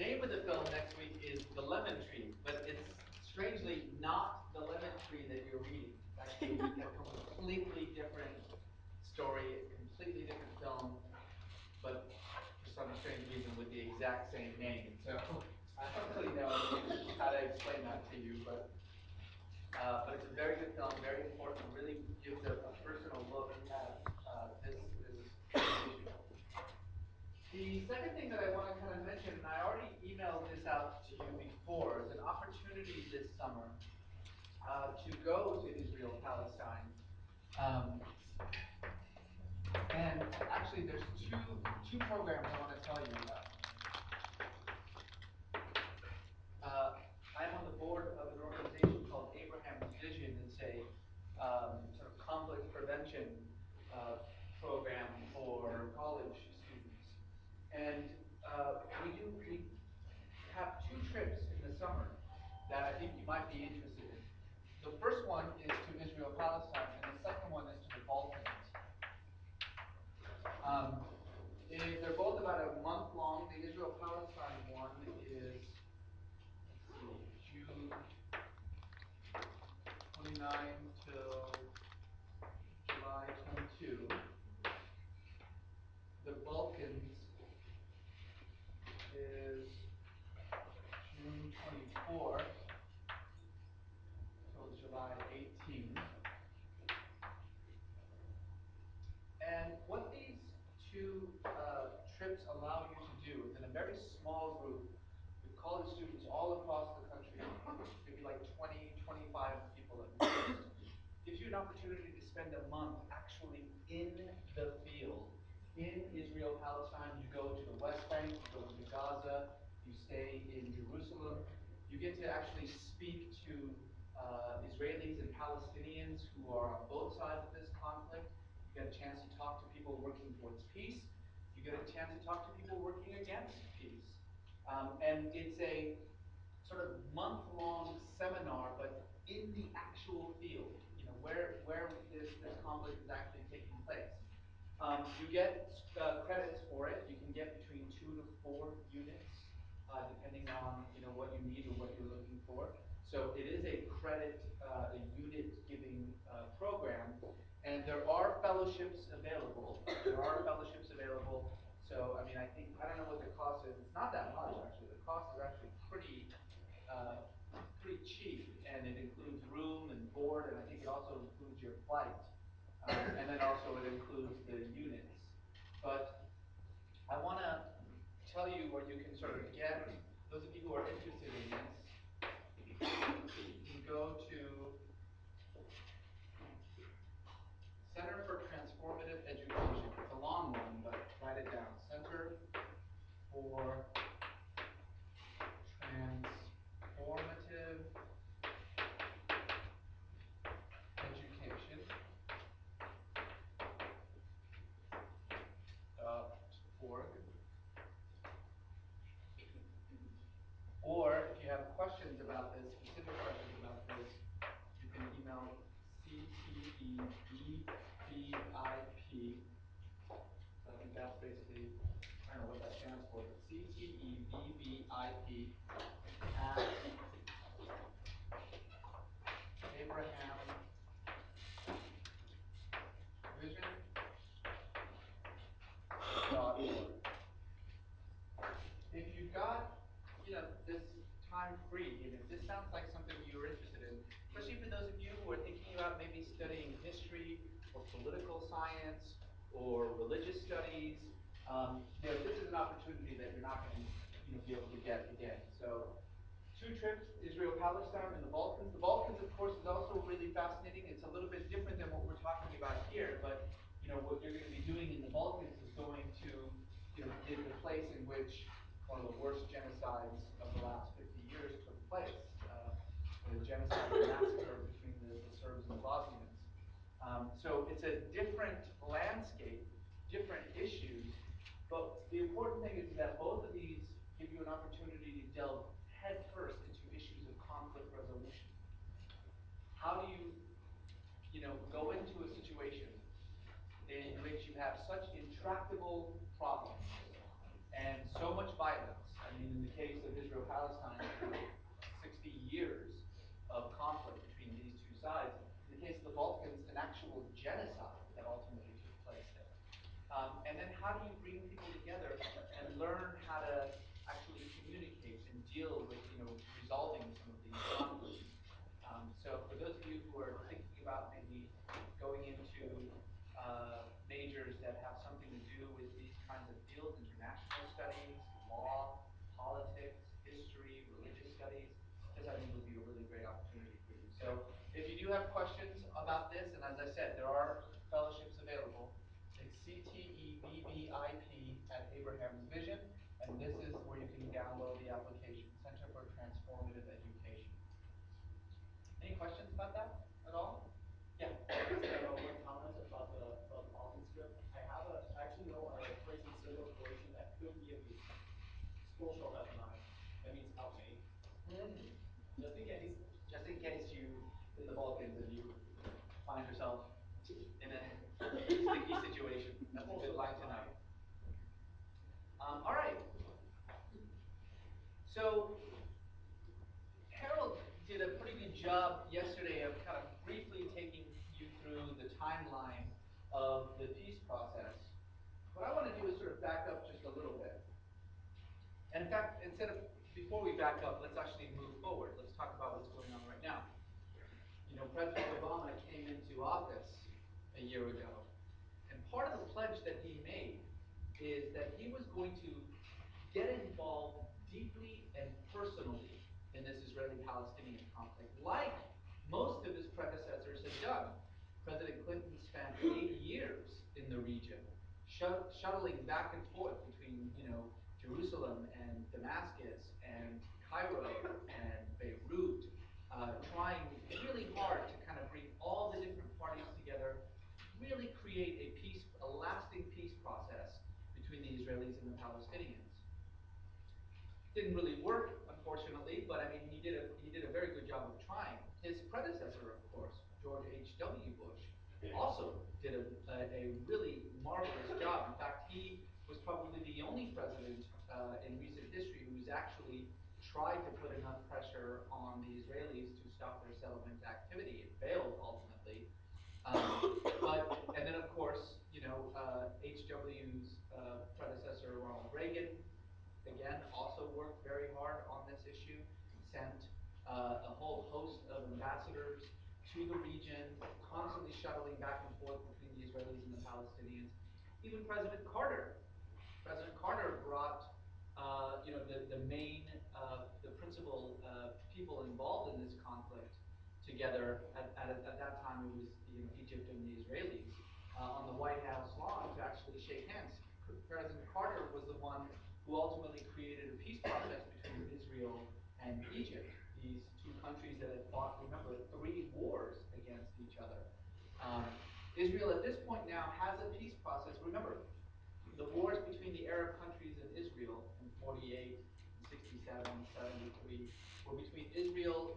name of the film next week is The Lemon Tree, but it's strangely not the lemon tree that you're reading. It's actually a completely different story, a completely different film, but for some strange reason with the exact same name. So I don't really know how to explain that to you, but it's a very good film, very important, really gives a personal look at this issue. The second thing that I want to kind of mention, and I already emailed this out to you before, is an opportunity this summer to go to Israel, Palestine. Um, and actually, there's two programs I want to tell you about. I'm on the board of an organization called Abraham's Vision. It's a sort of conflict prevention program for college students. And we have two trips in the summer that I think you might be interested in. The first one is to Israel, Palestine, and the second one is to the Balkans. Um, they're both about a month long. The Israel Palestine one is, let's see, June 29 till July 22. The Balkans is June 24 till July 18. And what these two trips allow you to do is in a very small group with college students all across the country, maybe like 20, 25 people at most, gives you an opportunity to spend a month actually in the field. In Israel, Palestine, you go to the West Bank, you go to Gaza, you stay in Jerusalem. You get to actually speak to Israelis and Palestinians who are on both sides of this conflict. You get a chance to talk to people working towards peace. You get a chance to talk to people working against peace. And it's a sort of month-long seminar, but in the actual field, where this conflict is actually taking place. You get credits for it. You can get between 2 to 4 units, depending on what you need or what you're looking for. So it is a credit, a unit giving program, and there are fellowships available. There are fellowships available. So I mean, I don't know what the cost is. It's not that much actually. The cost is actually uh, pretty cheap, and it includes room and board, and I think it also includes your flight. And then also it includes the units. But I want to tell you what you can sort of get. Those of you who are interested in this, you can go to Center for Transformative Education. It's a long one, but write it down. Center for Transformative Education.org. Or if you have questions about this, specific questions about this, you can email CTEBBIP. So I think that's basically, I don't know what that stands for, but CTEBBIP at abrahamvision.org. If you've got, this time free, and if this sounds like something you're interested in, especially for those of you who are thinking about maybe studying history or political science or religious studies, this is an opportunity that you're not going to, be able to get again. So, two trips, Israel, Palestine, and the Balkans. The Balkans, of course, is also really fascinating. It's a little bit different than what we're talking about here, but what you're going to be doing in the Balkans is going to, the place in which one of the worst genocides of the last 50 years took place, the genocide and massacre between the Serbs and the Bosnians. So it's a different landscape, different issues, but the important thing is that both of these give you an opportunity to delve headfirst into issues of conflict resolution. How do you go into a situation in which you have such intractable problems and so much violence? I mean, in the case of Israel-Palestine, 60 years of conflict between these two sides. In the case of the Balkans, an actual genocide that ultimately took place there. And then how do you bring people together and learn how to actually communicate and deal with, resolving some of these conflicts? So for those of you who are thinking about maybe going into majors that have something to do with these kinds of fields, international studies, law, politics, history, religious studies, this I think would be a really great opportunity for you. So if you do have questions about this, and as I said, there are fellowships available, it's CTEBBIP at Abraham's Vision, and this is where you can download the application, Center for Transformative Education. Any questions about that at all? Yeah. One comment about the Balkan strip. I actually know a place in Serbia, Croatia that could be of use. School shop at the moment. That means help me. Just in case. Just in case you in the Balkans and you find yourself in a sticky situation. That's a good line to know. All right. So Harold did a pretty good job yesterday of kind of briefly taking you through the timeline of the peace process. What I want to do is sort of back up just a little bit. And in fact, before we back up, let's actually move forward. Let's talk about what's going on right now. President Obama came into office a year ago, and part of the pledge that he made is that he was going to get involved deeply and personally in this Israeli-Palestinian conflict, like most of his predecessors had done. President Clinton spent 8 years in the region, shuttling back and forth between, Jerusalem and Damascus and Cairo and Beirut, trying really hard to kind of bring all the different parties together, really create a lasting peace process between the Israelis and the Palestinians. Didn't really work, unfortunately, but I mean, he did a very good job of trying. His predecessor, of course, George H.W. Bush, also did a really marvelous job. In fact, he was probably the only president in recent history who's actually tried to put enough pressure on the Israelis to stop their settlement activity. It failed ultimately. And then of course, H.W.'s predecessor, Ronald Reagan, again, also worked very hard on this issue, sent a whole host of ambassadors to the region, constantly shuttling back and forth between the Israelis and the Palestinians. Even President Carter. President Carter brought, the principal people involved in this conflict together. At that time, it was Egypt and the Israelis on the White House lawn to actually shake hands. President Carter was the one who ultimately created a peace process between Israel and Egypt, these two countries that had fought, remember, 3 wars against each other. Israel at this point now has a peace process. Remember, the wars between the Arab countries and Israel in 48, and 67, 73 were between Israel